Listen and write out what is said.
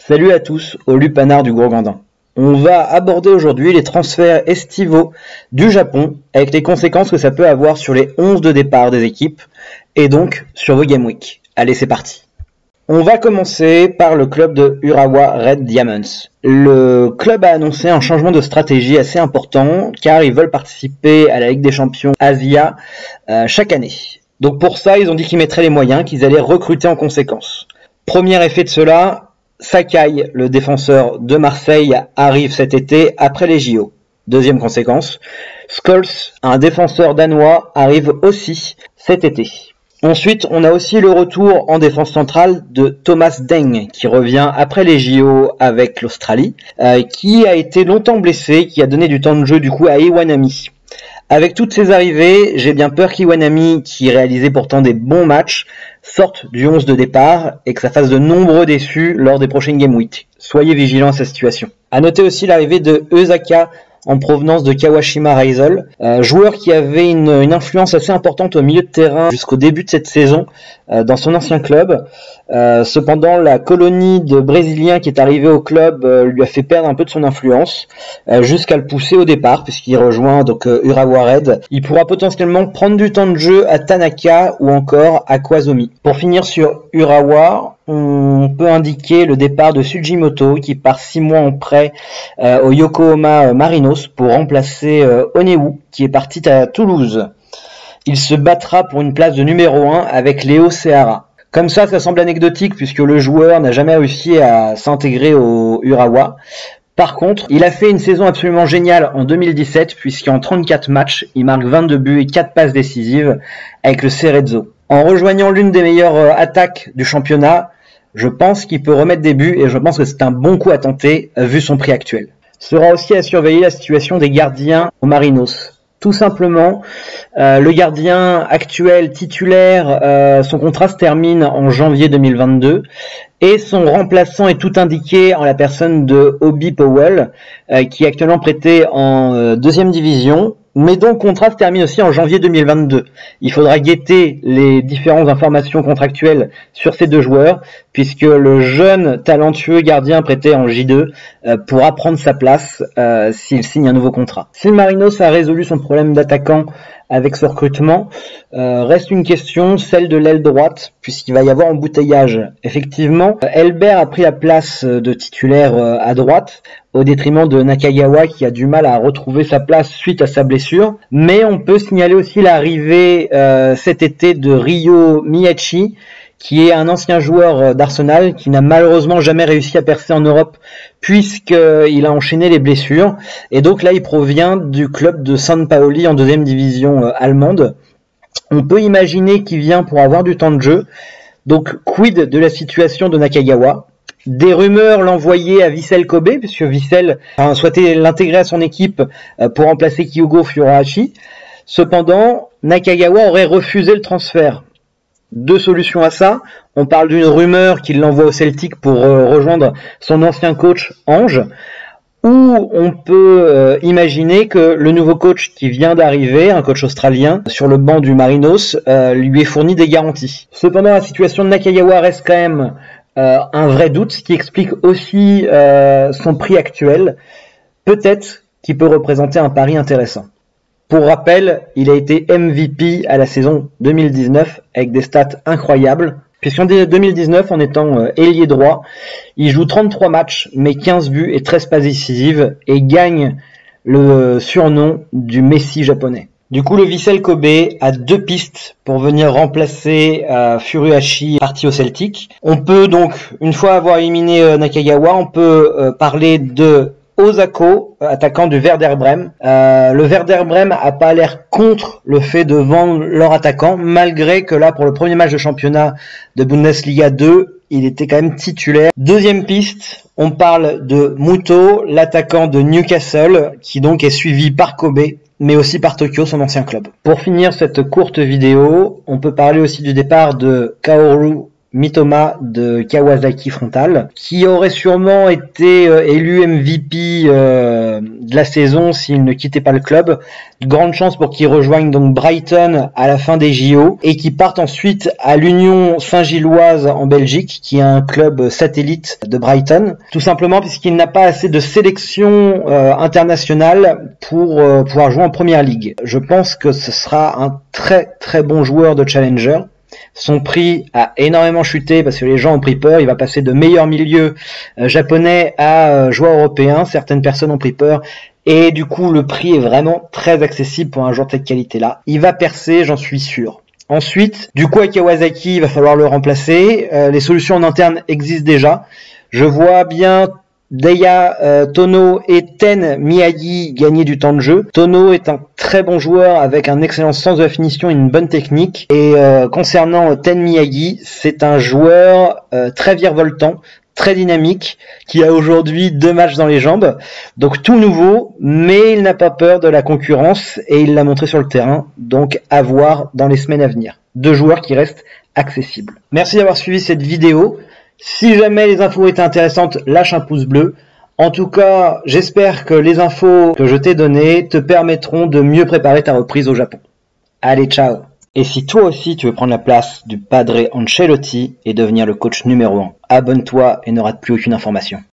Salut à tous au Lupanar du Gros-Gandin. On va aborder aujourd'hui les transferts estivaux du Japon avec les conséquences que ça peut avoir sur les 11 de départ des équipes et donc sur vos Game Week. Allez, c'est parti. On va commencer par le club de Urawa Red Diamonds. Le club a annoncé un changement de stratégie assez important car ils veulent participer à la Ligue des Champions Asia chaque année. Donc pour ça, ils ont dit qu'ils mettraient les moyens, qu'ils allaient recruter en conséquence. Premier effet de cela, Sakai, le défenseur de Marseille, arrive cet été après les JO. Deuxième conséquence, Scholes, un défenseur danois, arrive aussi cet été. Ensuite, on a aussi le retour en défense centrale de Thomas Deng, qui revient après les JO avec l'Australie, qui a été longtemps blessé, qui a donné du temps de jeu du coup à Iwanami. Avec toutes ces arrivées, j'ai bien peur qu'Iwanami, qui réalisait pourtant des bons matchs, sorte du 11 de départ et que ça fasse de nombreux déçus lors des prochaines Game Week. Soyez vigilants à cette situation. A noter aussi l'arrivée de Eusaka en provenance de Kawashima Reysol, joueur qui avait une influence assez importante au milieu de terrain jusqu'au début de cette saison dans son ancien club. Cependant, la colonie de Brésiliens qui est arrivée au club lui a fait perdre un peu de son influence jusqu'à le pousser au départ puisqu'il rejoint donc Urawa Red. Il pourra potentiellement prendre du temps de jeu à Tanaka ou encore à Kwazomi. Pour finir sur Urawa, on peut indiquer le départ de Sujimoto qui part 6 mois en prêt au Yokohama Marinos pour remplacer Onewu qui est parti à Toulouse. Il se battra pour une place de numéro 1 avec Léo Sehara. Comme ça semble anecdotique puisque le joueur n'a jamais réussi à s'intégrer au Urawa. Par contre, il a fait une saison absolument géniale en 2017 puisqu'en 34 matchs, il marque 22 buts et 4 passes décisives avec le Cerezo. En rejoignant l'une des meilleures attaques du championnat, je pense qu'il peut remettre des buts et je pense que c'est un bon coup à tenter vu son prix actuel. Sera aussi à surveiller la situation des gardiens au Marinos. Tout simplement, le gardien actuel titulaire, son contrat se termine en janvier 2022 et son remplaçant est tout indiqué en la personne de Obi Powell qui est actuellement prêté en deuxième division. Mais donc, contrat se termine aussi en janvier 2022. Il faudra guetter les différentes informations contractuelles sur ces deux joueurs, puisque le jeune, talentueux gardien prêté en J2 pourra prendre sa place s'il signe un nouveau contrat. Si le Marinos a résolu son problème d'attaquant avec ce recrutement, reste une question, celle de l'aile droite, puisqu'il va y avoir embouteillage. Effectivement, Elbert a pris la place de titulaire à droite, au détriment de Nakagawa qui a du mal à retrouver sa place suite à sa blessure. Mais on peut signaler aussi l'arrivée cet été de Ryo Miyachi, qui est un ancien joueur d'Arsenal qui n'a malheureusement jamais réussi à percer en Europe puisqu'il a enchaîné les blessures. Et donc là, il provient du club de San Paoli en deuxième division allemande. On peut imaginer qu'il vient pour avoir du temps de jeu. Donc, quid de la situation de Nakagawa ? Des rumeurs l'envoyaient à Vissel Kobe, puisque Vissel a souhaité l'intégrer à son équipe pour remplacer Kyogo Furuhashi. Cependant, Nakagawa aurait refusé le transfert. Deux solutions à ça. On parle d'une rumeur qu'il l'envoie au Celtic pour rejoindre son ancien coach Ange. Ou on peut imaginer que le nouveau coach qui vient d'arriver, un coach australien, sur le banc du Marinos, lui ait fourni des garanties. Cependant, la situation de Nakagawa reste quand même un vrai doute, ce qui explique aussi son prix actuel. Peut-être qu'il peut représenter un pari intéressant. Pour rappel, il a été MVP à la saison 2019 avec des stats incroyables. Puisqu'en 2019, en étant ailier droit, il joue 33 matchs, mais 15 buts et 13 passes décisives et gagne le surnom du Messi japonais. Du coup, le Vissel Kobe a deux pistes pour venir remplacer Furuhashi parti au Celtic. On peut donc, une fois avoir éliminé Nakagawa, on peut parler de Osako, attaquant du Werder Bremen. Le Werder Bremen a pas l'air contre le fait de vendre leur attaquant, malgré que là, pour le premier match de championnat de Bundesliga 2, il était quand même titulaire. Deuxième piste, on parle de Muto, l'attaquant de Newcastle, qui donc est suivi par Kobe, mais aussi par Tokyo, son ancien club. Pour finir cette courte vidéo, on peut parler aussi du départ de Kaoru Mitoma de Kawasaki Frontale, qui aurait sûrement été élu MVP de la saison s'il ne quittait pas le club. De grandes chances pour qu'il rejoigne donc Brighton à la fin des JO et qu'il parte ensuite à l'Union Saint-Gilloise en Belgique, qui est un club satellite de Brighton, tout simplement puisqu'il n'a pas assez de sélection internationale pour pouvoir jouer en Première Ligue. Je pense que ce sera un très très bon joueur de Challenger. Son prix a énormément chuté parce que les gens ont pris peur. Il va passer de meilleur milieu japonais à joueur européen. Certaines personnes ont pris peur. Et du coup, le prix est vraiment très accessible pour un joueur de cette qualité-là. Il va percer, j'en suis sûr. Ensuite, du coup, à Kawasaki, il va falloir le remplacer. Les solutions en interne existent déjà. Je vois bien Daiya Tono et Ten Miyagi gagner du temps de jeu. Tono est un très bon joueur avec un excellent sens de la finition et une bonne technique. Et concernant Ten Miyagi, c'est un joueur très virevoltant, très dynamique, qui a aujourd'hui 2 matchs dans les jambes. Donc tout nouveau, mais il n'a pas peur de la concurrence et il l'a montré sur le terrain. Donc à voir dans les semaines à venir. 2 joueurs qui restent accessibles. Merci d'avoir suivi cette vidéo. Si jamais les infos étaient intéressantes, lâche un pouce bleu. En tout cas, j'espère que les infos que je t'ai données te permettront de mieux préparer ta reprise au Japon. Allez, ciao! Et si toi aussi tu veux prendre la place du Padre Ancelotti et devenir le coach numéro 1, abonne-toi et ne rate plus aucune information.